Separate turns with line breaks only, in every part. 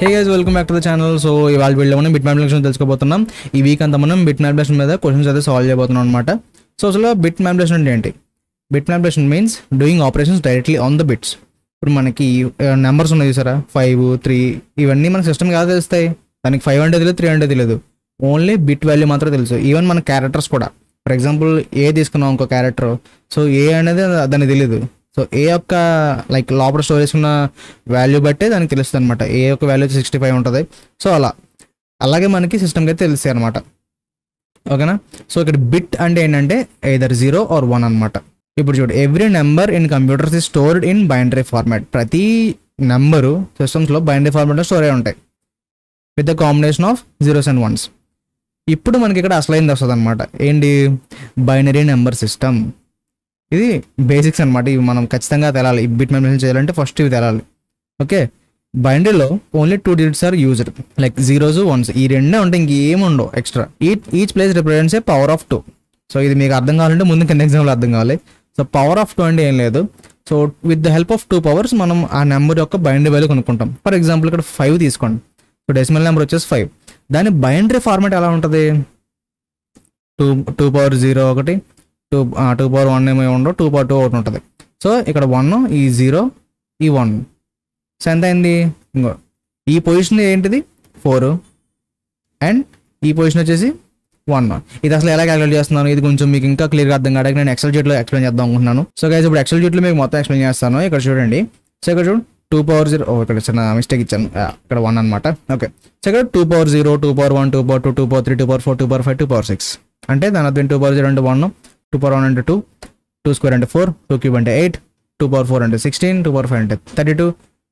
Hey guys welcome back to the channel. So ఇవాళ వీడియోలో మనం బిట్ మ్యానిపులేషన్ తెలుసుకోబోతున్నాం. ఈ వీక్ అంతా మనం బిట్ మ్యానిపులేషన్ మీద క్వశ్చన్స్ అయితే సాల్వ్ చేయబోతున్నాం అనమాట. సో అసలు బిట్ మ్యానిపులేషన్ అంటే ఏంటి? Bit manipulation means doing operations directly on the bits. ఇప్పుడు మనకి నెంబర్స్ ఉన్నాయి చూసారా, 5, 3 ఇవన్నీ మన సిస్టమ్ కాదు తెలుస్తాయి. దానికి 5 అంటే తెలియదు, 3 అంటే తెలియదు, ఓన్లీ బిట్ వాల్యూ మాత్రం తెలుసు. ఈవెన్ మన క్యారెక్టర్స్ కూడా, ఫర్ ఎగ్జాంపుల్ ఏ తీసుకున్నాం ఇంకో క్యారెక్టర్, సో ఏ అనేది దానికి తెలియదు. సో ఏ యొక్క లైక్ లోపల స్టోరేజ్ ఉన్న వాల్యూ బట్టే దానికి తెలుస్తుంది అనమాట. ఏ యొక్క వాల్యూ 65 ఉంటుంది. సో అలాగే మనకి సిస్టమ్కి అయితే తెలుస్తాయి అనమాట. ఓకేనా? సో ఇక్కడ బిట్ అంటే ఏంటంటే either 0 or 1 అనమాట. ఇప్పుడు చూడు, every number in computers is stored in binary format. ప్రతి నెంబరు సిస్టమ్స్లో బైనరీ ఫార్మాట్లో స్టోర్ అయి ఉంటాయి with the combination of 0s and 1s. ఇప్పుడు మనకి ఇక్కడ అసలైంది వస్తుంది అనమాట. ఏంటి? Binary number system. ఇది బేసిక్స్ అనమాట. ఇవి మనం ఖచ్చితంగా తెలాలి. ఈ బిట్ మ్యానిపులేషన్ చేయాలంటే ఫస్ట్ ఇవి తెలాలి. ఓకే, బైనరీలో only 2 digits are used, like 0s, 1s. ఈ రెండే ఉంటాయి, ఇంకేమి ఉండవు extra. Each place represents a power of 2. So ఇది మీకు అర్థం కావాలంటే ముందు కింద ఎగ్జాంపుల్ అర్థం కావాలి. సో పవర్ ఆఫ్ 2 అంటే ఏం లేదు. So with the help of 2 powers మనం ఆ నెంబర్ యొక్క బైనరీ వాల్యూ కొనుక్కుంటాం. ఫర్ ఎగ్జాంపుల్ ఇక్కడ 5 తీసుకోండి. సో డెసిమల్ నెంబర్ వచ్చేసి 5. దాని బైనరీ ఫార్మాట్ ఎలా ఉంటుంది? 2 power 0 ఒకటి, 2 power 1 ఏమో ఉండవు, 2 power 2 ఒకటి ఉంటుంది. సో ఇక్కడ 1, ఈ 0, ఈ 1. సో ఎంత అయింది? ఇంకో ఈ పొజిషన్ ఏంటిది? 4 అండ్ ఈ పొజిషన్ వచ్చేసి 1. ఇది అసలు ఎలా క్యాలిక్యులేట్ చేస్తున్నాను, ఇది కొంచెం మీకు ఇంకా క్లియర్గా అర్థం కావడానికి నేను ఎక్సెల్ షీట్లో ఎక్స్ప్లెయిన్ చేద్దాం అనుకుంటున్నాను. సో గైస్ ఇప్పుడు ఎక్సెల్ షీట్లో మీకు మొత్తం ఎక్స్ప్లెయిన్ చేస్తాను. ఇక్కడ చూడండి. సో ఇక్కడ చూడు, 2 power 0, ఇక్కడ చిన్న మిస్టేక్ ఇచ్చాను, ఇక్కడ 1 అనమాట. ఓకే, సో ఇక్కడ 2 power 0, 2 power 1, 2 power 2, 2 power 3, 2 power 4, 2 power 5, 2 power 6. అంటే దాని అర్థం 2 power 0 అంటే 1, 2 power 1 అంటే 2, 2 square అంటే 4, 2 cube అంటే 8, 2 power 4 అంటే 16, 2 power 5 అంటే 32,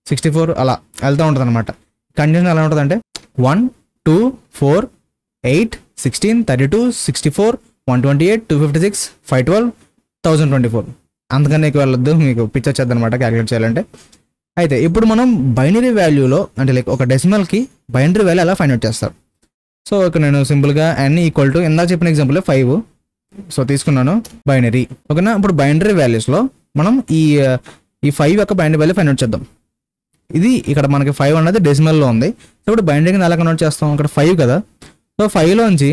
64 అలా వెళ్తూ ఉంటుంది అనమాట. కండిషన్ ఎలా ఉంటుంది అంటే 1, 2, 4, 8, 16, 32, 64, 128, 256, 512, 1024. అందుకని ఎక్కువ వెళ్ళొద్దు, మీకు పిక్చర్ చేద్దాం అనమాట క్యాలిక్యులేట్ చేయాలంటే. అయితే ఇప్పుడు మనం బైనరీ వాల్యూలో అంటే లైక్ ఒక డెసిమల్కి బైనరీ వాల్యూ ఎలా ఫైండ్ అవుట్ చేస్తారు? సో ఇక్కడ నేను సింపుల్గా n ఈక్వల్ టు ఇందాక చెప్పిన ఎగ్జాంపుల్ 5 సో తీసుకున్నాను బైనరీ. ఓకేనా? ఇప్పుడు బైనరీ వాల్యూస్లో మనం ఈ 5 యొక్క బైనరీ వాల్యూ ఫైండ్ అవుట్ చేద్దాం. ఇది ఇక్కడ మనకి 5 అనేది డెసిమల్లో ఉంది. సో ఇప్పుడు బైనరీ కింద ఎలా కన్వర్ట్ చేస్తాం? ఇక్కడ 5 కదా. సో 5లోంచి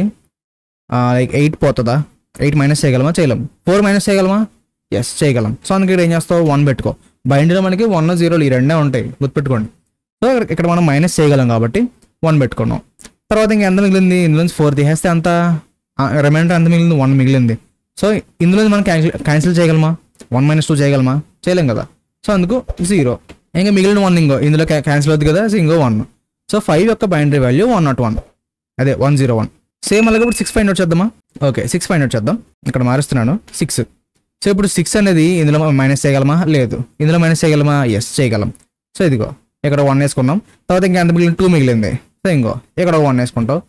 లైక్ 8 పోతుందా? 8 మైనస్ చేయగలమా? చేయలేం. 4 మైనస్ చేయగలమా? ఎస్ చేయగలం. సో అందుకే ఇక్కడ ఏం చేస్తావు? 1 పెట్టుకో. బైనరీలో మనకి 1, 0 ఈ రెండే ఉంటాయి, గుర్తుపెట్టుకోండి. సో ఇక్కడ మనం మైనస్ చేయగలం కాబట్టి 1 పెట్టుకున్నాం. తర్వాత ఇంకా ఎంత మిగిలింది? ఇందులోంచి 4 తీసేస్తే అంత రిమైండర్ ఎంత మిగిలింది? 1 మిగిలింది. సో ఇందులో మనం క్యాన్సిల్ చేయగలమా? 1 - 2 చేయగలమా? చేయలేం కదా. సో అందుకు 0. ఇంకా మిగిలిన 1 ఇంకో ఇందులో క్యాన్సిల్ అవుతుంది కదా. సో ఇంకో 1. సో 5 యొక్క బైనరీ వాల్యూ 101, అదే 101. సేమ్ అలాగే ఇప్పుడు 6 ఫైండ్ అవుట్ చేద్దామా? ఓకే, 6 ఫైండ్ అవుట్ చేద్దాం. ఇక్కడ మారుస్తున్నాను 6. సో ఇప్పుడు 6 అనేది ఇందులో మైనస్ చేయగలమా? లేదు. ఇందులో మైనస్ చేయగలమా? ఎస్ చేయగలం. సో ఇదిగో ఇక్కడ 1 వేసుకున్నాం. తర్వాత ఇంకా ఎంత మిగిలింది? 2 మిగిలింది. సో ఇంకో ఇక్కడ 1 వేసుకుంటావు.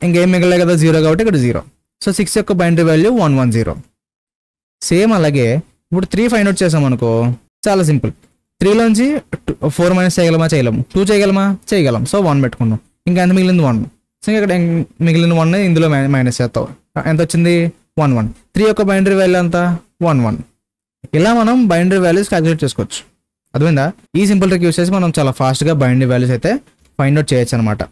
ఇంకేం మిగిలే కదా, 0 కాబట్టి ఇక్కడ 0. సో 6 యొక్క బైనరీ వాల్యూ 110. సేమ్ అలాగే ఇప్పుడు 3 ఫైండ్ అవుట్ చేసాం అనుకో, చాలా సింపుల్. 3లోంచి 4 మైనస్ చేయగలమా? చేయలేము. 2 చేయగలమా? చేయగలం. సో 1 పెట్టుకున్నాం. ఇంకా ఎంత మిగిలింది? 1. సో ఇక్కడ మిగిలిన 1 ఇందులో మైనస్ చేస్తావు. ఎంత వచ్చింది? 11. 3 యొక్క బైనరీ వాల్యూ ఎంత? 11. ఇలా మనం బైనరీ వాల్యూస్ క్యాలిక్యులేట్ చేసుకోవచ్చు. అర్థమైందా? ఈ సింపుల్ ట్రిక్ యూస్ చేసి మనం చాలా ఫాస్ట్గా బైనరీ వాల్యూస్ అయితే ఫైండ్ అవుట్ చేయొచ్చు అనమాట.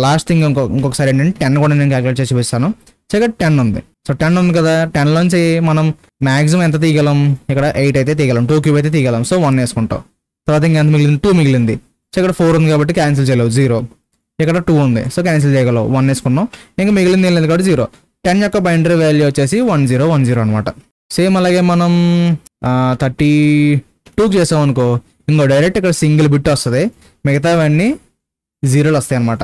లాస్ట్ థింగ్ ఇంకొకసారి ఏంటంటే 10 కూడా నేను క్యాలిక్యులేట్ చేసి చూపిస్తాను. సో ఇక్కడ 10 ఉంది. సో 10 ఉంది కదా. 10లోంచి మనం మ్యాక్సిమం ఎంత తీయగలం? ఇక్కడ 8 అయితే తీయగలం. 2 క్యూబ్ అయితే తీయగలం. సో 1 వేసుకుంటాం. తర్వాత ఇంకా ఎంత మిగిలింది? 2 మిగిలింది. సో ఇక్కడ 4 ఉంది కాబట్టి క్యాన్సిల్ చేయలేవు, 0. ఇక్కడ 2 ఉంది. సో క్యాన్సిల్ చేయగలవు, 1 వేసుకున్నాం. ఇంకా మిగిలింది ఏం లేదు కాబట్టి 0. 10 యొక్క బైనరీ వాల్యూ వచ్చేసి 1010 అనమాట. సేమ్ అలాగే మనం 32 చేసాం అనుకో, ఇంకో డైరెక్ట్ ఇక్కడ సింగిల్ బిట్ వస్తుంది, మిగతావన్నీ 0లు వస్తాయి అనమాట.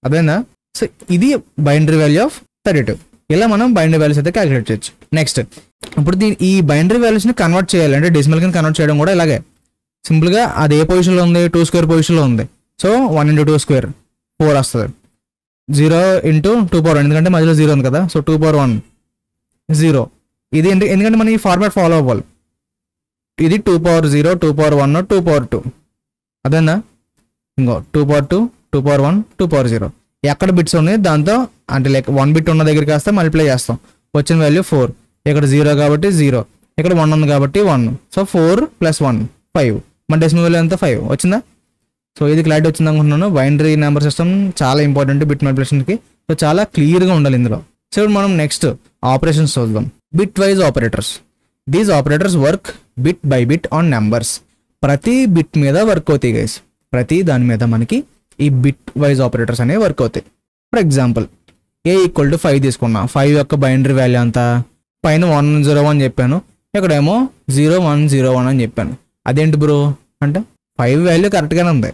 అదేనా? సో ఇది బైనరీ వాల్యూ ఆఫ్ 32. ఇలా మనం బైనరీ వాల్యూస్ అయితే క్యాలిక్యులేట్ చేయొచ్చు. నెక్స్ట్ ఇప్పుడు ఈ బైనరీ వాల్యూస్ని కన్వర్ట్ చేయాలి అంటే డెసిమల్ కింద కన్వర్ట్ చేయడం కూడా ఇలాగే సింపుల్గా. అది ఏ పొజిషన్లో ఉంది? 2 square పొజిషన్లో ఉంది. సో 1 × 2 square 4 వస్తుంది. 0 × 2 power 1, ఎందుకంటే మధ్యలో 0 ఉంది కదా. So 2 power 1 0. ఇది ఎందుకంటే మనం ఈ ఫార్మాట్ ఫాలో అవ్వాలి. ఇది 2 power 0, 2 power 1, 2 power 2. అదేనా? ఇంకో 2 power 2, 2 power 1, 2 power 0. ఎక్కడ బిట్స్ ఉన్నాయి దాంతో అంటే లైక్ 1 బిట్ ఉన్న దగ్గరికి వస్తే మల్టిప్లై చేస్తాం. వచ్చిన వాల్యూ 4. ఇక్కడ 0 కాబట్టి 0, ఇక్కడ 1 ఉంది కాబట్టి 1. సో 4 + 1 5. మన డెసిమల్ వాల్యూ ఎంత? 5 వచ్చిందా? సో ఇది క్లారిటీ వచ్చింది అనుకుంటున్నాను. బైనరీ నెంబర్ సిస్టమ్ చాలా ఇంపార్టెంట్ బిట్ మ్యానిపులేషన్కి. సో చాలా క్లియర్గా ఉండాలి ఇందులో. సో ఇప్పుడు మనం నెక్స్ట్ ఆపరేషన్స్ చూద్దాం. Bit wise operators. These operators work bit by bit on numbers. ప్రతి బిట్ మీద వర్క్ అవుతాయి గైస్. ప్రతి దాని మీద మనకి ఈ బిట్ వైజ్ ఆపరేటర్స్ అనేవి వర్క్ అవుతాయి. ఫర్ ఎగ్జాంపుల్ A = 5 తీసుకున్నా. 5 యొక్క బైనరీ వాల్యూ అంతా పైన 101 చెప్పాను, ఇక్కడేమో 0101 అని చెప్పాను. అదేంటి బ్రో అంటే 5 వాల్యూ కరెక్ట్గానే ఉంది,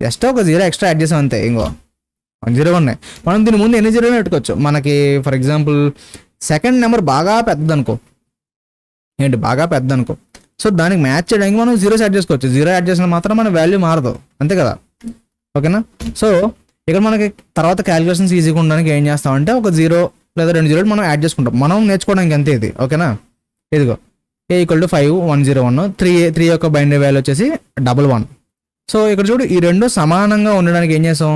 జస్ట్ ఒక 0 ఎక్స్ట్రా యాడ్ చేసాం అంతే. ఇంకో 101 మనం దీని ముందు ఎన్ని 0 పెట్టుకోవచ్చు. మనకి ఫర్ ఎగ్జాంపుల్ సెకండ్ నెంబర్ బాగా పెద్దదనుకో, ఏంటి బాగా పెద్దదనుకో, సో దానికి మ్యాచ్ చేయడానికి మనం 0 యాడ్ చేసుకోవచ్చు. 0 యాడ్ చేసిన మాత్రం మన వాల్యూ మారదు, అంతే కదా. ఓకేనా. సో ఇక్కడ మనకి తర్వాత క్యాలిక్యులేషన్స్ ఈజీగా ఉండడానికి ఏం చేస్తామంటే ఒక 0 లేదా 2 0 మనం యాడ్ చేసుకుంటాం, మనం నేర్చుకోవడానికి అంతే ఇది. ఓకేనా. ఇదిగో A = 5 101 3 యొక్క బైనరీ వాల్యూ వచ్చేసి 11. సో ఇక్కడ చూడు, ఈ రెండు సమానంగా ఉండడానికి ఏం చేసాం,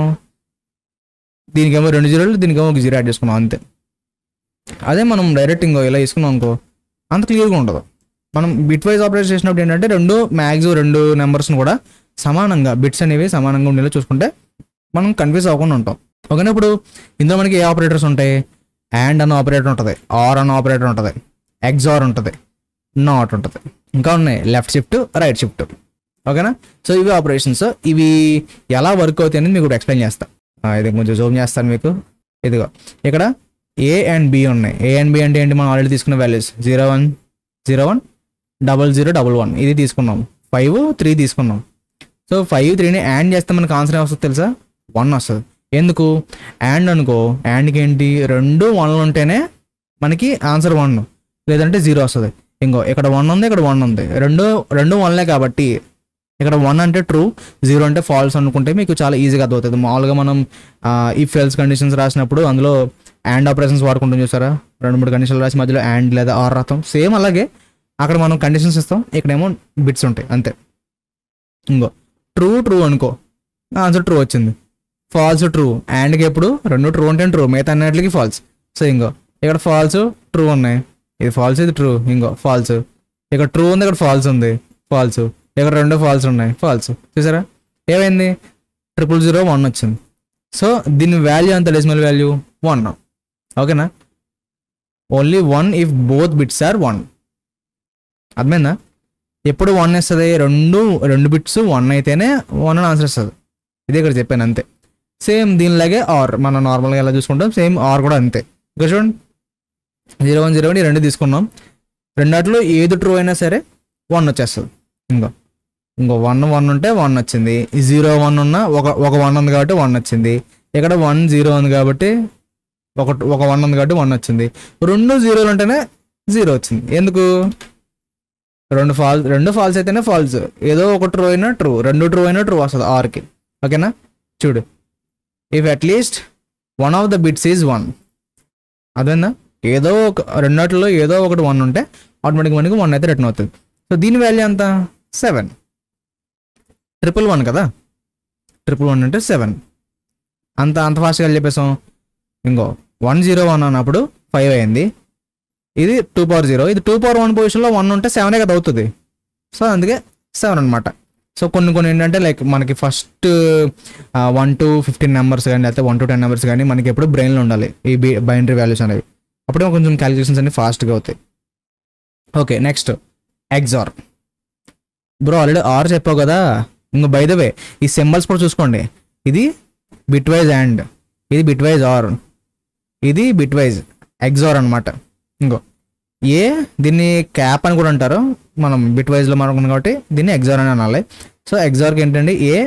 దీనికేమో 2 0 దీనికేమో ఒక 0 యాడ్ చేసుకున్నాం అంతే. అదే మనం డైరెక్ట్ ఇంకో ఇలా తీసుకున్నాం అనుకో అంత క్లియర్గా ఉండదు. మనం బిట్ వైజ్ ఆపరేట్ చేసినప్పుడు ఏంటంటే రెండు నెంబర్స్ని కూడా సమానంగా బిట్స్ అనేవి సమానంగా ఉండేలా చూసుకుంటే మనం కన్ఫ్యూజ్ అవ్వకుండా ఉంటాం. ఓకేనా. ఇప్పుడు ఇందులో మనకి ఏ ఆపరేటర్స్ ఉంటాయి, అండ్ అన్న ఆపరేటర్ ఉంటుంది, ఆర్ అన్న ఆపరేటర్ ఉంటుంది, ఎగ్జార్ ఉంటుంది, నాట్ ఉంటుంది, ఇంకా ఉన్నాయి లెఫ్ట్ షిఫ్ట్ రైట్ షిఫ్ట్. ఓకేనా. సో ఇవి ఆపరేషన్స్. ఇవి ఎలా వర్క్ అవుతాయి అనేది మీకు కూడా ఎక్స్ప్లెయిన్ చేస్తాను. ఇది కొంచెం జూమ్ చేస్తాను మీకు. ఇదిగో ఇక్కడ A and B ఉన్నాయి. A and B అంటే ఏంటి, మనం ఆల్రెడీ తీసుకున్న వాల్యూస్ 01 01 00 11 ఇది తీసుకున్నాం. 5 3 తీసుకున్నాం. సో 5 3ని యాడ్ చేస్తే మనకు ఆన్సర్ ఏమొస్తుంది తెలుసా, 1 వస్తుంది. ఎందుకు అండ్ అనుకో, అండ్కి ఏంటి 2 1లు ఉంటేనే మనకి ఆన్సర్ 1, లేదంటే 0 వస్తుంది. ఇంకో ఇక్కడ 1 ఉంది, ఇక్కడ 1 ఉంది, రెండు 1లే కాబట్టి ఇక్కడ 1 అంటే ట్రూ, 0 అంటే ఫాల్స్ అనుకుంటే మీకు చాలా ఈజీగా అర్థమవుతుంది. మామూలుగా మనం ఇఫ్ ఎల్స్ కండిషన్స్ రాసినప్పుడు అందులో అండ్ ఆపరేషన్స్ వాడుకుంటాం చూసారా, 2-3 కండిషన్లు రాసి మధ్యలో అండ్ లేదా ఆర్ రాస్తాం. సేమ్ అలాగే అక్కడ మనం కండిషన్స్ ఇస్తాం, ఇక్కడేమో బిట్స్ ఉంటాయి అంతే. ఇంకో ట్రూ అనుకో, ఆన్సర్ ట్రూ వచ్చింది. ఫాల్స్ ట్రూ, అండ్కి ఎప్పుడు 2 ట్రూ ఉంటే ట్రూ, మిగతా అన్నిటికి ఫాల్స్. సో ఇంకో ఇక్కడ ఫాల్స్ ట్రూ ఉన్నాయి, ఇది ఫాల్స్ ఇది ట్రూ, ఇంకో ఫాల్స్. ఇక్కడ ట్రూ ఉంది, ఇక్కడ ఫాల్స్ ఉంది, ఫాల్స్. ఇక్కడ 2 ఫాల్స్ ఉన్నాయి, ఫాల్స్. చూసారా ఏమైంది, 00001 వచ్చింది. సో దీని వాల్యూ అంత డెసిమల్ వాల్యూ 1. ఓకేనా. Only 1 if both bits are 1. అర్థమైందా. ఎప్పుడు 1 వస్తుంది, రెండు బిట్స్ 1 అయితేనే 1 అని ఆన్సర్ వస్తుంది. ఇదే ఇక్కడ చెప్పాను అంతే. సేమ్ దీనిలాగే ఆర్ మనం నార్మల్గా ఎలా చూసుకుంటాం, సేమ్ ఆర్ కూడా అంతే. ఇక్కడ చూడండి 01 01 ఈ 2 తీసుకున్నాం, రెండాట్లో ఏది ట్రూ అయినా సరే 1 వచ్చేస్తుంది. ఇంకో 1 ఉంటే 1 వచ్చింది, 01 ఉన్నా ఒక 1 ఉంది కాబట్టి 1 వచ్చింది. ఇక్కడ 1 0 ఉంది కాబట్టి ఒక 1 ఉంది కాబట్టి 1 వచ్చింది. 2 0లు ఉంటేనే 0 వచ్చింది. ఎందుకు, రెండు ఫాల్స్ అయితేనే ఫాల్స్, ఏదో ఒక ట్రూ అయినా ట్రూ, 2 ట్రూ అయినా ట్రూ వస్తుంది ఆర్కి. ఓకేనా. చూడు, if at least 1 of the bits is 1, అదేనా ఏదో ఒక రెండాట్లో ఏదో ఒకటి 1 ఉంటే ఆటోమేటిక్గా మనకి 1 అయితే రిటర్న్ అవుతుంది. సో దీని వాల్యూ అంతా 7. 111 కదా, 111 అంటే 7. అంత ఫాస్ట్గా చెప్పేసాం. ఇంకో 101 అన్నప్పుడు 5 అయింది, ఇది 2 power 0, ఇది 2 power 1 పొజిషన్లో 1 ఉంటే 7 కదా అవుతుంది. సో అందుకే 7 అనమాట. సో కొన్ని ఏంటంటే లైక్ మనకి ఫస్ట్ 1 to 15 నెంబర్స్ కానీ లేకపోతే 1 to 10 నెంబర్స్ కానీ మనకి ఎప్పుడు బ్రెయిన్లో ఉండాలి ఈ బైనరీ వాల్యూస్ అనేవి, అప్పుడే కొంచెం క్యాలిక్యులేషన్స్ అన్ని ఫాస్ట్గా అవుతాయి. Okay. Next XOR. Bro already OR చెప్పావు కదా. ఇంకో బై ద వే ఈ సింబల్స్ కూడా చూసుకోండి, ఇది బిట్ వైజ్ అండ్, ఇది బిట్ వైజ్ ఆర్, ఇది బిట్ వైజ్ ఎగ్జార్ అనమాట. ఇంకో ఏ దీన్ని క్యాప్ అని కూడా అంటారు, మనం బిట్ వైజ్లో మాట్లాడుకున్నాం కాబట్టి దీన్ని ఎగ్జార్ అని అనాలి. సో ఎగ్జార్కి ఏంటంటే ఏ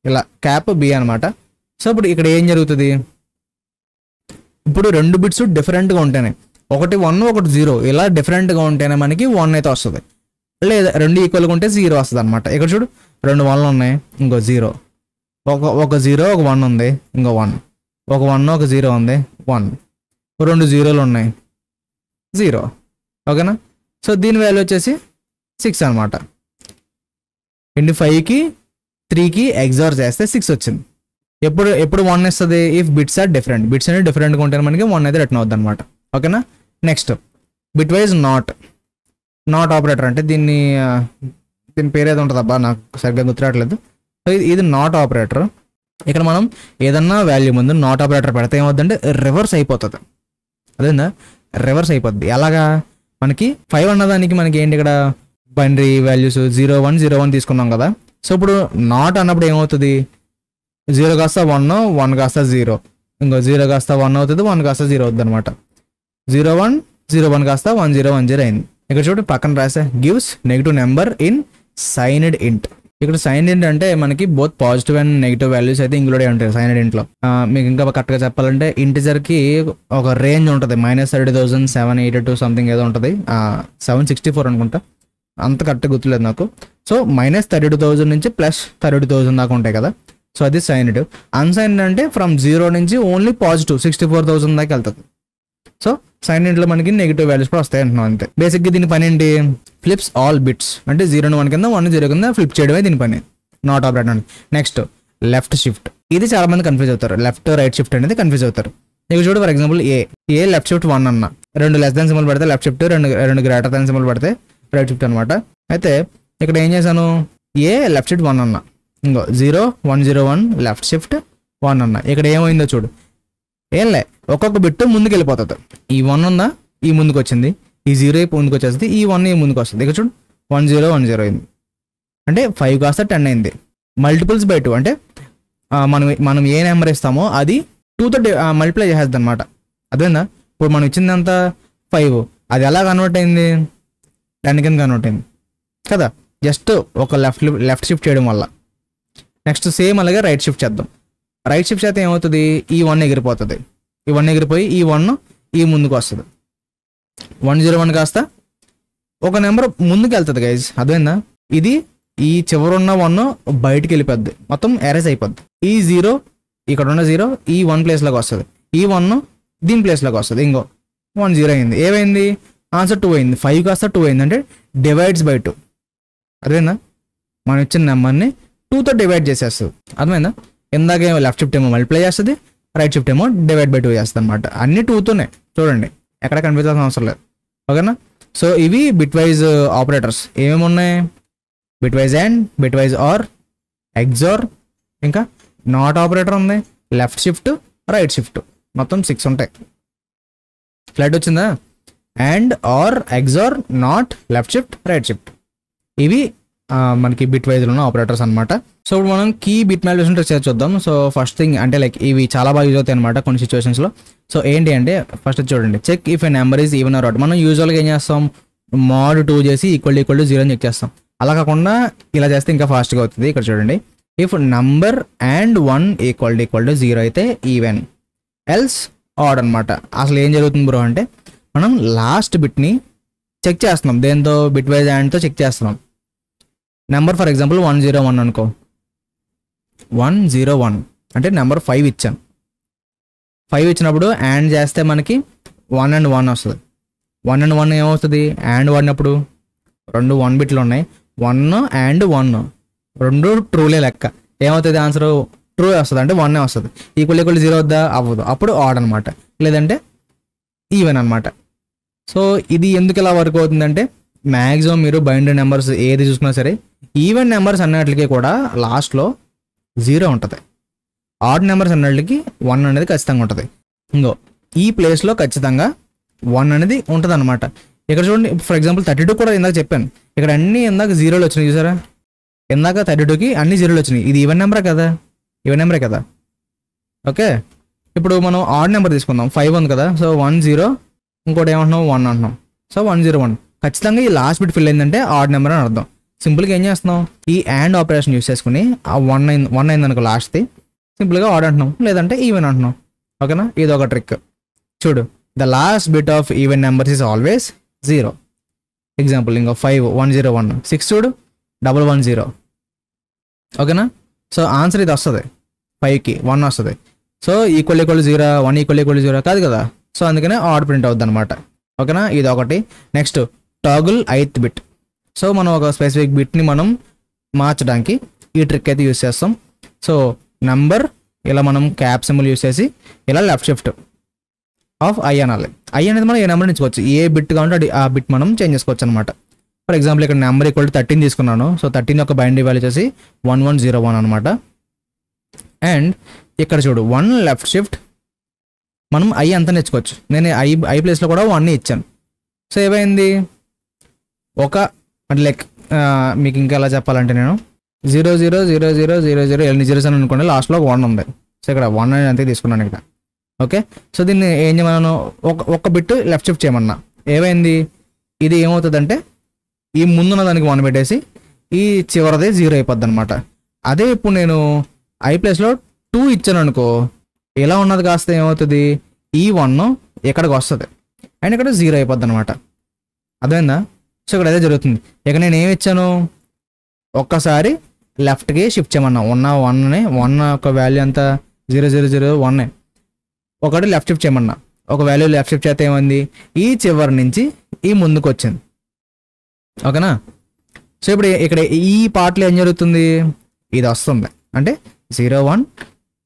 ఇలా క్యాప్ బి అనమాట. సో ఇప్పుడు ఇక్కడ ఏం జరుగుతుంది, ఇప్పుడు 2 బిట్స్ డిఫరెంట్గా ఉంటేనే, ఒకటి 1 ఒకటి 0 ఇలా డిఫరెంట్గా ఉంటేనే మనకి 1 అయితే వస్తుంది, లేదా 2 ఈక్వల్గా ఉంటే 0 వస్తుంది అనమాట. ఇక్కడ చూడు 2 1లు ఉన్నాయి, ఇంకో 0, ఒక 0 ఒక 1 ఉంది, ఇంకో 1, ఒక 1 ఒక 0 ఉంది, 1, 2 0లు ఉన్నాయి, 0. ఓకేనా. సో దీని వాల్యూ వచ్చేసి 6 అనమాట. 5కి 3కి ఎగ్జార్ చేస్తే 6 వచ్చింది. ఎప్పుడు 1 ఇస్తుంది, if bits are different, bits అనేది డిఫరెంట్గా ఉంటే మనకి 1 అయితే రిటర్న్ అవుతుంది అనమాట. ఓకేనా. Next bit wise not operator అంటే దీని పేరు ఏదో ఉంటుంది అబ్బా, నాకు సరిగ్గా గుర్తురావట్లేదు. సో ఇది నాట్ ఆపరేటర్. ఇక్కడ మనం ఏదన్నా వాల్యూ ముందు నాట్ ఆపరేటర్ పెడితే ఏమవుతుందంటే రివర్స్ అయిపోతుంది. అదేందా రివర్స్ అయిపోద్ది. ఎలాగా మనకి 5 అన్నదానికి మనకి ఏంటి ఇక్కడ బైనరీ వాల్యూస్ 0 1 0 1 తీసుకున్నాం కదా. సో ఇప్పుడు నాట్ అన్నప్పుడు ఏమవుతుంది 0 కాస్త 1 1 కాస్త 0 ఇంకో 0 కాస్త 1 అవుతుంది 1 కాస్త 0 అవుతుంది అనమాట. 0 1 0 1 కాస్త 1 0 1 0 అయింది. ఇక్కడ చూడండి పక్కన రాసా gives negative number in signed int. ఇక్కడ సైన్డ్ ఇంట్ అంటే మనకి both positive and negative values అయితే ఇంక్లూడ్ అయి ఉంటాయి సైన్డ్ ఇంట్లో. మీకు ఇంకా కరెక్ట్గా చెప్పాలంటే ఇంటిజర్కి ఒక రేంజ్ ఉంటుంది -30,782 సంథింగ్ ఏదో ఉంటుంది 764 అనుకుంటా, అంత కరెక్ట్గా గుర్తులేదు నాకు. సో -32,000 నుంచి +32,000 దాకా ఉంటాయి కదా. సో అది సైన్డ్. అన్సైన్డ్ అంటే ఫ్రమ్ 0 నుంచి ఓన్లీ పాజిటివ్ 64,000 దాకా వెళ్తుంది. సో సైన్ ఇంట్లో మనకి నెగిటివ్ వాల్యూస్ కూడా వస్తాయి అంటున్నాం అంతే. బేసిక్గా దీని పని ఏంటి ఫ్లిప్స్ ఆల్ బిట్స్ అంటే 0 1 కింద 1 0 కింద ఫ్లిప్ చేయడమే దీని పని, నాట్ ఆపరేటర్ అండి. Next left shift. ఇది చాలా మంది కన్ఫ్యూజ్ అవుతారు, లెఫ్ట్ రైట్ షిఫ్ట్ అనేది కన్ఫ్యూజ్ అవుతారు. నీకు చూడు for example A left shift 1 అన్న 2 లెస్ దాన్ సింబల్ పడితే left shift, 2 greater than symbol పడితే రైట్ షిఫ్ట్ అనమాట. అయితే ఇక్కడ ఏం చేశాను ఏ లెఫ్ట్ షిఫ్ట్ 1 అన్న, ఇంకో 0 1 0 1 లెఫ్ట్ షిఫ్ట్ 1 అన్న. ఇక్కడ ఏమైందో చూడు, ఏంలే ఒక్కొక్క బిట్ ముందుకు వెళ్ళిపోతుంది. ఈ 1 ఉందా ఈ ముందుకు వచ్చింది, ఈ 0 ముందుకు వచ్చేస్తుంది, ఈ 1 ఈ ముందుకు వస్తుంది. ఇక్కడ చూడు 1 0 1 0 అయింది అంటే 5 కాస్త 10 అయింది. మల్టిపుల్స్ బై 2 అంటే మనం ఏ నెంబర్ ఇస్తామో అది 2తో మల్టిప్లై చేసేద్ది అనమాట. అదేందా ఇప్పుడు మనం ఇచ్చిందంతా 5, అది ఎలా కన్వర్ట్ అయింది 10 కింద కన్వర్ట్ అయింది కదా, జస్ట్ ఒక లెఫ్ట్ షిఫ్ట్ చేయడం వల్ల. నెక్స్ట్ సేమ్ అలాగే రైట్ షిఫ్ట్ చేద్దాం. రైట్ షిఫ్ట్ చేస్తే ఏమవుతుంది ఈ 1 ఎగిరిపోతుంది, ఈ 1 ఎగిరిపోయి ఈ 1 ఈ ముందుకు వస్తుంది. 1 0 1 కాస్త ఒక నెంబర్ ముందుకు వెళ్తుంది గైజ్, అదేందా ఇది ఈ చివరున్న 1 బయటికి వెళ్ళిపోద్ది, మొత్తం ఎరేజ్ అయిపోద్ది. ఈ 0 ఇక్కడ ఉన్న 0 ఈ 1 ప్లేస్లోకి వస్తుంది, ఈ 1 దీని ప్లేస్లోకి వస్తుంది, ఇంకో 1 0 అయింది. ఏమైంది ఆన్సర్ 2 అయింది. 5 కాస్త 2 అయింది అంటే డివైడ్స్ బై 2. అదేనా మనం ఇచ్చిన నెంబర్ని 2తో డివైడ్ చేసేస్తుంది. అర్థమైందా ఇందాక లెఫ్ట్ షిఫ్ట్ ఏమో మల్టిప్లై చేస్తుంది, రైట్ షిఫ్ట్ ఏమో డివైడ్ బై 2 చేస్తుంది అనమాట. అన్ని 2తోనే చూడండి, ఎక్కడ కన్ఫ్యూజ్ అవ్వాల్సిన అవసరం లేదు. ఓకేనా. సో ఇవి బిట్ వైజ్ ఆపరేటర్స్ ఏమేమి ఉన్నాయి, bitwise AND, bitwise OR, XOR, ఇంకా నాట్ ఆపరేటర్ ఉంది, లెఫ్ట్ షిఫ్ట్, రైట్ షిఫ్ట్, మొత్తం 6 ఉంటాయి. ఫ్లైట్ వచ్చిందా AND, OR, XOR, NOT, left shift, right shift, ఇవి మనకి బిట్ వైజ్ ఉన్న ఆపరేటర్స్ అనమాట. సో ఇప్పుడు మనం కీ బిట్ మానిప్యులేషన్ ట్రిక్స్ చూద్దాం. సో ఫస్ట్ థింగ్ అంటే లైక్ ఇవి చాలా బాగా యూజ్ అవుతాయి అనమాట కొన్ని సిచ్యువేషన్స్లో. సో ఏంటి అంటే ఫస్ట్ చూడండి, check if a number is even or odd. మనం యూజువల్గా ఏం చేస్తాం mod 2 చేసి ఈక్వల్ టు 0 అని చెక్ చేస్తాం. అలా కాకుండా ఇలా చేస్తే ఇంకా ఫాస్ట్గా అవుతుంది. ఇక్కడ చూడండి, if number and 1 equal to 0 అయితే ఈవెన్, ఎల్స్ ఆడ్ అనమాట. అసలు ఏం జరుగుతుంది బ్రో అంటే మనం లాస్ట్ బిట్ని చెక్ చేస్తున్నాం, దేంతో బిట్ వైజ్ అండ్తో చెక్ చేస్తున్నాం. నెంబర్ ఫర్ ఎగ్జాంపుల్ 1 0 1 అనుకో, 1 0 1 అంటే నెంబర్ 5 ఇచ్చాను. 5 ఇచ్చినప్పుడు యాడ్ చేస్తే మనకి 1 and 1 వస్తుంది. 1 and 1 ఏమవుతుంది యాడ్ వాడినప్పుడు 2 1 బిట్లు ఉన్నాయి, 1 and 1 2 ట్రూలే లెక్క. ఏమవుతుంది ఆన్సర్ ట్రూ వస్తుంది అంటే 1 వస్తుంది. ఈక్వల్ 0 వద్దా అవ్వదు, అప్పుడు ఆడ్ అనమాట, లేదంటే ఈవెన్ అనమాట. సో ఇది ఎందుకు ఇలా వర్క్ అవుతుందంటే మ్యాక్సిమం మీరు బైనరీ నెంబర్స్ ఏది చూసుకున్నా సరే ఈవెన్ నెంబర్స్ అన్నిటికీ కూడా లాస్ట్లో 0 ఉంటుంది, ఆడ్ నెంబర్స్ అన్నిటికి 1 అనేది ఖచ్చితంగా ఉంటుంది. ఇంకో ఈ ప్లేస్లో ఖచ్చితంగా 1 అనేది ఉంటుంది అనమాట. ఇక్కడ చూడండి ఫర్ ఎగ్జాంపుల్ 32 కూడా ఇందాక చెప్పాను, ఇక్కడ అన్ని ఇందాక 0లు వచ్చినాయి చూసారా, ఇందాక 32కి అన్ని 0లు వచ్చినాయి. ఇది ఈవెన్ నెంబరే కదా, ఈవెన్ నెంబరే కదా. ఓకే ఇప్పుడు మనం ఆడ్ నెంబర్ తీసుకుందాం, 5 ఉంది కదా. సో 1 0 ఇంకోటి ఏమంటున్నాం 1 అంటున్నాం. సో 1 0 1 ఖచ్చితంగా ఈ లాస్ట్ బిట్ ఫిల్ అయిందంటే ఆడ్ నెంబర్ అని అర్థం. సింపుల్గా ఏం చేస్తున్నాం ఈ అండ్ ఆపరేషన్ యూస్ చేసుకుని ఆ 1 అయింది అనుకో లాస్ట్ది, సింపుల్గా ఆడ్ అంటున్నాం లేదంటే ఈవెన్ అంటున్నాం. ఓకేనా, ఇది ఒక ట్రిక్. చూడు, the last bit of even numbers is always 0. Example ఇంకో 5 1 0 1 6 చూడు 1 1 0. ఓకేనా, సో ఆన్సర్ ఇది వస్తుంది, 5కి 1 వస్తుంది. సో ఈక్వల్ 0 1 ఈక్వల్ 0 కాదు కదా, సో అందుకనే ఆడ్ ప్రింట్ అవుద్ది అనమాట. ఓకేనా, ఇది ఒకటి. Next toggle 8th bit. So మనం ఒక స్పెసిఫిక్ బిట్ని మనం మార్చడానికి ఈ ట్రిక్ అయితే యూస్ చేస్తాం. సో నంబర్ ఇలా మనం క్యాప్ సింబల్ యూస్ చేసి ఇలా లెఫ్ట్ షిఫ్ట్ ఆఫ్ ఐ అనాలి. ఐ అనేది మనం ఏ నెంబర్ ఎంచుకోవచ్చు, ఏ బిట్ కావాలంటే ఆ బిట్ మనం చేంజ్ చేసుకోవచ్చు అనమాట. ఫర్ ఎగ్జాంపుల్ ఇక్కడ నెంబర్ ఈక్వల్ టు 13 తీసుకున్నాను. సో 13 యొక్క బైనరీ వాల్యూ వచ్చేసి 1101 అనమాట. అండ్ ఇక్కడ చూడు 1 లెఫ్ట్ షిఫ్ట్ మనం ఐ అంత నేర్చుకోవచ్చు. నేను ఐ ప్లేస్లో కూడా 1 ఇచ్చాను. సో ఏమైంది ఒక అంటే లైక్ మీకు ఇంకా ఎలా చెప్పాలంటే నేను 0000000 ఎన్ని జీరోస్ అని అనుకోండి, లాస్ట్లో 1 ఉంది. సో ఇక్కడ 1 అనేది అంతే తీసుకున్నాను ఇక్కడ. ఓకే, సో దీన్ని ఏం చేయమన్నాను, ఒక బిట్ లెఫ్ట్ షిఫ్ట్ చేయమన్నా. ఏమైంది ఇది ఏమవుతుందంటే ఈ ముందున్న దానికి 1 పెట్టేసి ఈ చివరిది 0 అయిపోద్ది అనమాట. అదే ఇప్పుడు నేను ఐ ప్లేస్లో 2 ఇచ్చాను అనుకో, ఎలా ఉన్నది కాస్త ఏమవుతుంది ఈ 1 ఇక్కడికి వస్తుంది అండ్ ఇక్కడ 0 అయిపోద్ది అనమాట. అర్థమైందా? సో ఇక్కడ అదే జరుగుతుంది. ఇక నేను ఏమి ఇచ్చాను, ఒక్కసారి లెఫ్ట్కి షిఫ్ట్ చేయమన్నా. 1 ఒక వాల్యూ అంతా 0001 ఒకటి లెఫ్ట్ షిఫ్ట్ చేయమన్నా. ఒక వాల్యూ లెఫ్ట్ షిఫ్ట్ చేస్తే ఏమైంది ఈ చివరి నుంచి ఈ ముందుకు వచ్చింది. ఓకేనా? సో ఇప్పుడు ఇక్కడ ఈ పార్ట్లో ఏం జరుగుతుంది, ఇది వస్తుంది అంటే 01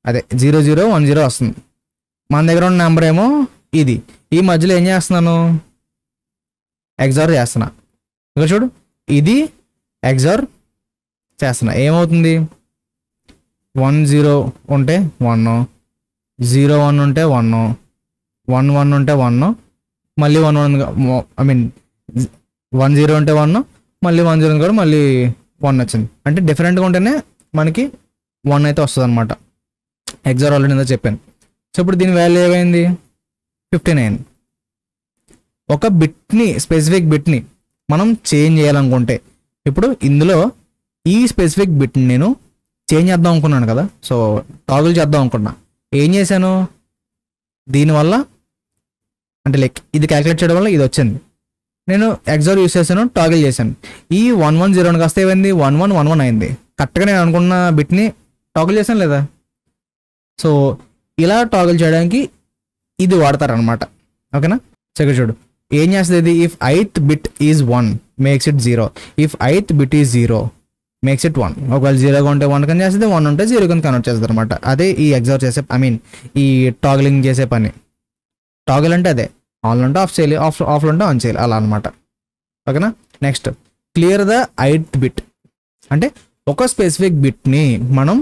అదే 0010 వస్తుంది. మన దగ్గర ఉన్న నెంబర్ ఏమో ఇది. ఈ మధ్యలో ఏం చేస్తున్నాను, ఎగ్జార్ చేస్తున్నా. ఇక్కడ చూడు ఇది ఎగ్జార్ చేస్తున్నా. ఏమవుతుంది 10 ఉంటే 1, 01 ఉంటే 1, 11 ఉంటే 1, మళ్ళీ 11 ఐ మీన్ 10 ఉంటే 1, మళ్ళీ 10 కూడా మళ్ళీ 1 వచ్చింది. అంటే డిఫరెంట్గా ఉంటేనే మనకి 1 అయితే వస్తుంది అనమాట. ఎగ్జార్ ఆల్రెడీ ఏదో చెప్పాను. సో ఇప్పుడు దీని వాల్యూ ఏమైంది 59. ఒక బిట్ని స్పెసిఫిక్ బిట్ని మనం చేంజ్ చేయాలనుకుంటే ఇప్పుడు ఇందులో ఈ స్పెసిఫిక్ బిట్ని నేను చేంజ్ చేద్దాం అనుకున్నాను కదా. సో టాగుల్ చేద్దాం అనుకున్నా. ఏం చేశాను, దీనివల్ల అంటే లైక్ ఇది క్యాలిక్యులేట్ చేయడం వల్ల ఇది వచ్చింది. నేను ఎగ్జార్ యూస్ చేశాను, టాగిల్ చేశాను. ఈ 110 కాస్త ఏమైంది 1111 అయింది. కరెక్ట్గా నేను అనుకున్న బిట్ని టాగిల్ చేశాను లేదా. సో ఇలా టాగిల్ చేయడానికి ఇది వాడతారనమాట. ఓకేనా? సో ఇక్కడ చూడు ఏం చేస్తుంది ఇది, if ith bit is 1 makes it 0, if ith bit is 0 makes it 1. ఒకవేళ 0గా ఉంటే 1 కన్ చేస్తుంది, 1 ఉంటే 0 కన్ కన్వర్ట్ చేస్తుంది అనమాట. అదే ఈ ఎగ్జార్ చేసే ఐ మీన్ ఈ టాగిలింగ్ చేసే పని. టాగిల్ అంటే అదే ఆన్లో ఉంటే ఆఫ్ చేయాలి, ఆఫ్లో ఉంటే ఆన్ చేయాలి, అలా అనమాట. ఓకేనా? Next clear the ith bit అంటే ఒక స్పెసిఫిక్ బిట్ని మనం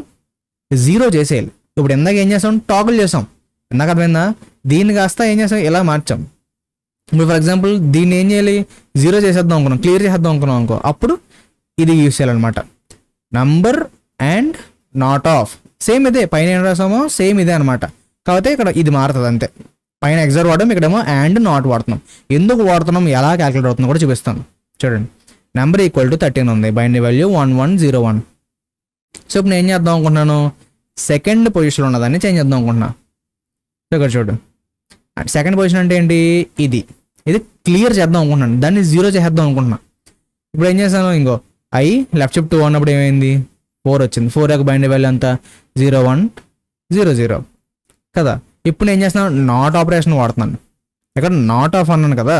0 చేసేయాలి. ఇప్పుడు ఇందాక ఏం చేసాం, టాగిల్ చేసాం. ఇందాక అర్థమైందా, దీన్ని కాస్త ఏం చేసాం ఇలా మార్చాం. ఇప్పుడు ఫర్ ఎగ్జాంపుల్ దీన్ని ఏం చేయాలి 0 చేసేద్దాం అనుకున్నాం, క్లియర్ చేసేద్దాం అనుకున్నాం అనుకో, అప్పుడు ఇది యూస్ చేయాలన్నమాట. Number and not of same ఇదే, పైన ఏం రాసామో సేమ్ ఇదే అనమాట. కాకపోతే ఇక్కడ ఇది మారుతుంది అంతే. పైన ఎగ్జార్ వాడడం, ఇక్కడేమో అండ్ నాట్ వాడుతున్నాం. ఎందుకు వాడుతున్నాం, ఎలా క్యాలిక్యులేట్ అవుతుందో కూడా చూపిస్తాను. చూడండి నెంబర్ ఈక్వల్ టు 13 ఉంది, బైనరీ వాల్యూ 1101. సో ఇప్పుడు నేను ఏం చేద్దాం అనుకుంటున్నాను, సెకండ్ పొజిషన్లో ఉన్నదాన్ని చేంజ్ చేద్దాం అనుకుంటున్నా. సో ఇక్కడ చూడు సెకండ్ పొజిషన్ అంటే ఏంటి, ఇది క్లియర్ చేద్దాం అనుకుంటున్నాను, దాన్ని 0 చేసేద్దాం అనుకుంటున్నా. ఇప్పుడు ఏం చేశాను, ఇంకో ఐ లెఫ్ట్ షిఫ్ట్ 2 అన్నప్పుడు ఏమైంది 4 వచ్చింది. 4 యొక్క బైనరీ వాల్యూ అంతా 0100 కదా. ఇప్పుడు నేను ఏం చేస్తున్నాను, నాట్ ఆపరేషన్ వాడుతున్నాను. ఇక్కడ నాట్ ఆఫ్ అన్నాను కదా.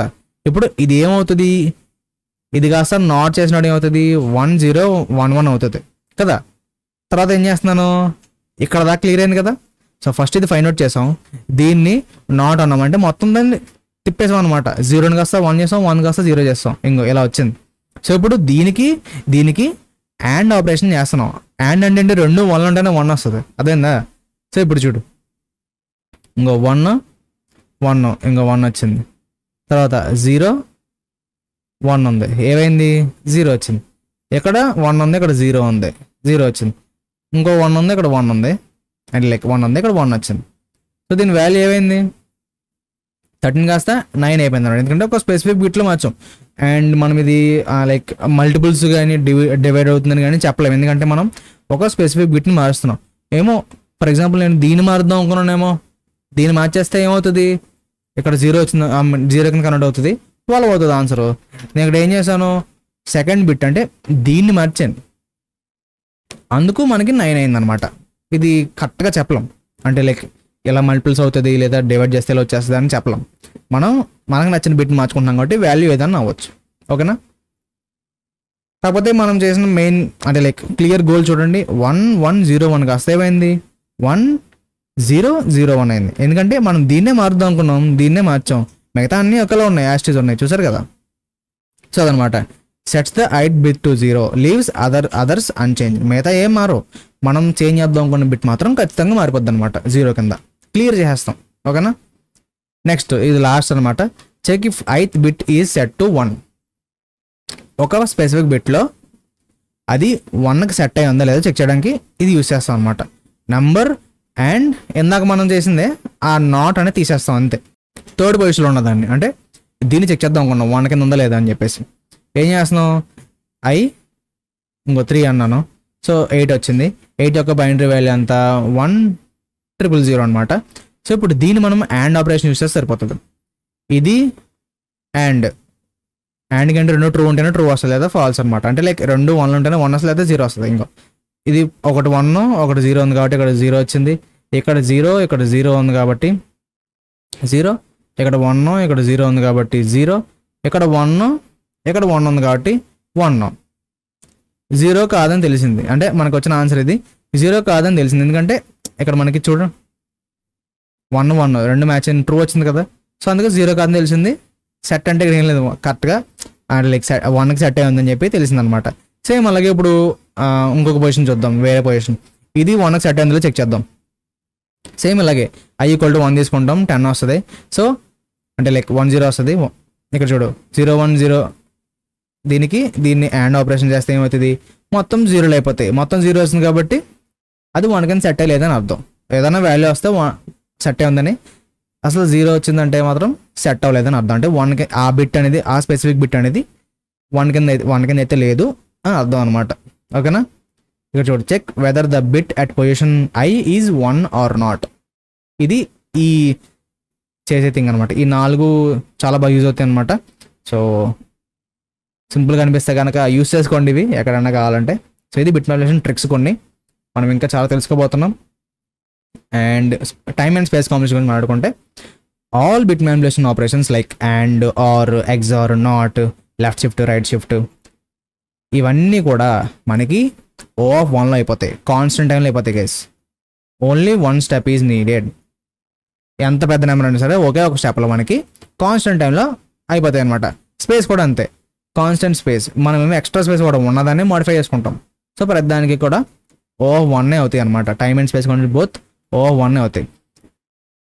ఇప్పుడు ఇది ఏమవుతుంది, ఇది కాస్త నాట్ చేసినప్పుడు ఏమవుతుంది 1011 అవుతుంది కదా. తర్వాత ఏం చేస్తున్నాను, ఇక్కడ దాకా క్లియర్ అయింది కదా. సో ఫస్ట్ ఇది ఫైండ్ అవుట్ చేసాం, దీన్ని నాట్ అన్నామంటే మొత్తం దాన్ని తిప్పేసాం అనమాట. 0ని కాస్త 1 చేస్తాం, 1 కాస్త 0 చేస్తాం, ఇంకో ఇలా వచ్చింది. సో ఇప్పుడు దీనికి అండ్ ఆపరేషన్ చేస్తున్నాం. అండ్ అంటే 2 1 ఉంటేనే 1 వస్తుంది, అదేందా. సో ఇప్పుడు చూడు ఇంకో 1 ఇంకో 1 వచ్చింది. తర్వాత 0 1 ఉంది, ఏమైంది 0 వచ్చింది. ఇక్కడ 1 ఉంది, ఇక్కడ 0 ఉంది, 0 వచ్చింది. ఇంకో 1 ఉంది, ఇక్కడ 1 ఉంది, అండ్ లైక్ 1 ఉంది, ఇక్కడ 1 వచ్చింది. సో దీని వాల్యూ ఏమైంది 13 కాస్త 9 అయిపోయింది అన్నమాట. ఎందుకంటే ఒక స్పెసిఫిక్ బిట్లో మార్చాం. అండ్ మనం ఇది లైక్ మల్టిపుల్స్ కానీ డివైడ్ అవుతుందని కానీ చెప్పలేము, ఎందుకంటే మనం ఒక స్పెసిఫిక్ బిట్ని మారుస్తున్నాం. ఏమో ఫర్ ఎగ్జాంపుల్ నేను దీన్ని మారుద్దాం అనుకున్నానేమో, దీన్ని మార్చేస్తే ఏమవుతుంది, ఇక్కడ 0 వచ్చింది, 0 కింద కన్వర్ట్ అవుతుంది, 12 అవుతుంది ఆన్సర్. నేను ఇక్కడ ఏం చేశాను, సెకండ్ బిట్ అంటే దీన్ని మార్చాను, అందుకు మనకి 9 అయింది అనమాట. ఇది కరెక్ట్గా చెప్పలేం, అంటే లైక్ ఇలా మల్టిపుల్స్ అవుతుంది లేదా డివైడ్ చేస్తే ఇలా వచ్చేస్తుంది అని చెప్పలేం. మనకు నచ్చిన బిట్ మార్చుకుంటున్నాం కాబట్టి వాల్యూ ఏదైనా అవ్వచ్చు. ఓకేనా? కాకపోతే మనం చేసిన మెయిన్ అంటే లైక్ క్లియర్ గోల్ చూడండి, 1101 కాస్త ఏమైంది 1001 అయింది. ఎందుకంటే మనం దీన్నే మారుద్దాం అనుకున్నాం, దీన్నే మార్చాం, మిగతా అన్నీ ఒకలా ఉన్నాయి, యాస్టీస్ ఉన్నాయి, చూసారు కదా. సో అదనమాట. Sets the ith bit to 0 leaves others unchanged. మిగతా ఏం మారు, మనం చేంజ్ చేద్దాం అనుకున్న బిట్ మాత్రం ఖచ్చితంగా మారిపోద్ది అనమాట 0 కింద. క్లియర్ చేసేస్తాం. ఓకేనా. నెక్స్ట్ ఇది లాస్ట్ అనమాట. Check if ith bit is set to 1. ఒక స్పెసిఫిక్ బిట్లో అది 1కి సెట్ అయ్యి ఉందా లేదా చెక్ చేయడానికి ఇది యూస్ చేస్తాం అనమాట. నంబర్ అండ్ ఇందాక మనం చేసిందే ఆ నాట్ అనేది తీసేస్తాం అంతే. థర్డ్ పొజిషన్లో ఉన్నదాన్ని అంటే దీన్ని చెక్ చేద్దాం అనుకున్నాం 1 కింద ఉందా లేదా అని చెప్పేసి. ఏం చేస్తున్నాం, ఇంకో 3 అన్నాను. సో 8 వచ్చింది. 8 యొక్క బైనరీ వాల్యూ అంతా 1000 అనమాట. సో ఇప్పుడు దీన్ని మనం అండ్ ఆపరేషన్ యూస్ చేస్తే సరిపోతుంది. ఇది అండ్ కంటే 2 ట్రూ ఉంటేనే ట్రూ వస్తుంది లేదా ఫాల్స్ అనమాట. అంటే లైక్ 2 1 ఉంటేనే 1 వస్తుంది లేదా 0 వస్తుంది. ఇంకో ఇది ఒకటి 1 ఒకటి 0 ఉంది కాబట్టి ఇక్కడ 0 వచ్చింది. ఇక్కడ 0 ఇక్కడ 0 ఉంది కాబట్టి 0, ఇక్కడ 1 ఇక్కడ 0 ఉంది కాబట్టి 0, ఇక్కడ 1 ఇక్కడ 1 ఉంది కాబట్టి 1. 0 కాదని తెలిసింది అంటే మనకు వచ్చిన ఆన్సర్ ఇది 0 కాదని తెలిసింది. ఎందుకంటే ఇక్కడ మనకి చూడ 1 1 రెండు మ్యాచ్ అయిన ట్రూ వచ్చింది కదా. సో అందుకే 0 కాదని తెలిసింది. సెట్ అంటే ఇక్కడ ఏం లేదు, కరెక్ట్గా లైక్ 1కి సెట్ అయి ఉందని చెప్పి తెలిసింది అనమాట. సేమ్ అలాగే ఇప్పుడు ఇంకొక పొజిషన్ చూద్దాం, వేరే పొజిషన్. ఇది 1కి సెట్ అయిందో చెక్ చేద్దాం. సేమ్ ఇలాగే i = 1 తీసుకుంటాం, 10 వస్తుంది. సో అంటే లైక్ 1 0 వస్తుంది. ఇక్కడ చూడు 0 1 0. దీన్ని అండ్ ఆపరేషన్ చేస్తే ఏమవుతుంది, మొత్తం 0లు అయిపోతాయి. మొత్తం 0 వస్తుంది కాబట్టి అది 1 కింద సెట్ అయ్యలేదని అర్థం. ఏదైనా వాల్యూ వస్తే సెట్ అయి ఉందని, అసలు 0 వచ్చిందంటే మాత్రం సెట్ అవ్వలేదని అర్థం. అంటే 1కి ఆ బిట్ అనేది ఆ స్పెసిఫిక్ బిట్ అనేది 1 కింద అయితే లేదు అని అర్థం అనమాట. ఓకేనా. ఇక్కడ చూడు, check whether the bit at position i is 1 or not. ఇది ఈ చేసే థింగ్ అనమాట. ఈ 4 చాలా బాగా యూజ్ అవుతాయి అనమాట. సో సింపుల్గా అనిపిస్తే కనుక యూస్ చేసుకోండి ఇవి ఎక్కడైనా కావాలంటే. సో ఇది బిట్ మ్యానిపులేషన్ ట్రిక్స్ కొన్ని మనం ఇంకా చాలా తెలుసుకోబోతున్నాం. And time and space combination గురించి మాట్లాడుకుంటే all bit manipulation operations like and or XOR not left shift right shift ఇవన్నీ కూడా మనకి O(1)లో అయిపోతాయి, కాన్స్టెంట్ టైంలో అయిపోతాయి guys. Only 1 step is needed. ఎంత పెద్ద నెంబర్ అయినా సరే ఒకే ఒక స్టెప్లో మనకి కాన్స్టెంట్ టైంలో అయిపోతాయి అనమాట. స్పేస్ కూడా అంతే, కాన్స్టెంట్ స్పేస్. మనం ఏమో ఎక్స్ట్రా స్పేస్ కూడా ఉన్నదాన్ని మోడిఫై చేసుకుంటాం. సో ప్రతిదానికి కూడా O(1) అవుతాయి అనమాట. Time and space concept both O(1) అవుతాయి.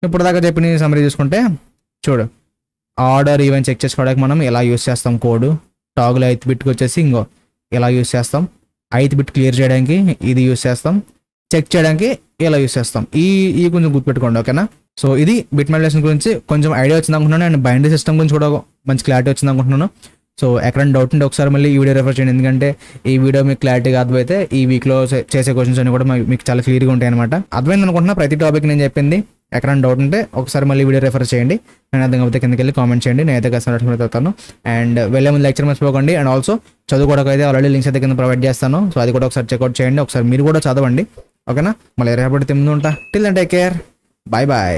ఇప్పుడు దాకా చెప్పిన సమ్మరీ చూసుకుంటే చూడు, ఆర్డర్ ఈవెంట్ చెక్ చేసుకోవడానికి మనం ఎలా యూస్ చేస్తాం కోడ్. టాగుల్ 8th బిట్కి వచ్చేసి ఇంకో ఎలా యూస్ చేస్తాం. 8th బిట్ క్లియర్ చేయడానికి ఇది యూస్ చేస్తాం. చెక్ చేయడానికి ఎలా యూస్ చేస్తాం. ఈ కొంచెం గుర్తుపెట్టుకోండి. ఓకేనా. సో ఇది బిట్ మ్యానిపులేషన్ గురించి కొంచెం ఐడియా వచ్చింది అనుకుంటున్నాను. అండ్ బైనరీ సిస్టమ్ గురించి కూడా మంచి క్లారిటీ వచ్చింది అనుకుంటున్నాను. సో ఎక్కడైనా డౌట్ ఉంటే ఒకసారి మళ్ళీ ఈ వీడియో రెఫర్ చేయండి. ఎందుకంటే ఈ వీడియో మీకు క్లారిటీగా అర్థమైతే ఈ వీక్లో చేసే క్వశ్చన్స్ అన్ని కూడా మీకు చాలా క్లియర్గా ఉంటాయి అనమాట. అర్థమైంది అనుకుంటున్నా ప్రతి టాపిక్ నేను చెప్పింది. ఎక్కడైనా డౌట్ ఉంటే ఒకసారి మళ్ళీ వీడియో రెఫర్ చేయండి. నేను అర్థం కాకపోతే కిందకి వెళ్ళి కామెంట్ చేయండి. నేనైతే కష్టపడి అవుతాను. అండ్ వెళ్ళే ముందు లెక్చర్ మర్చిపోకండి. అండ్ ఆల్సో చదువుకోవడానికి అయితే ఆల్రెడీ లింక్స్ అయితే కింద ప్రొవైడ్ చేస్తాను. సో అది కూడా ఒకసారి చెక్అవుట్ చేయండి. ఒకసారి మీరు కూడా చదవండి. ఓకేనా. మళ్ళీ రేపటి ముందు ఉంటా. Till then take care. Bye bye.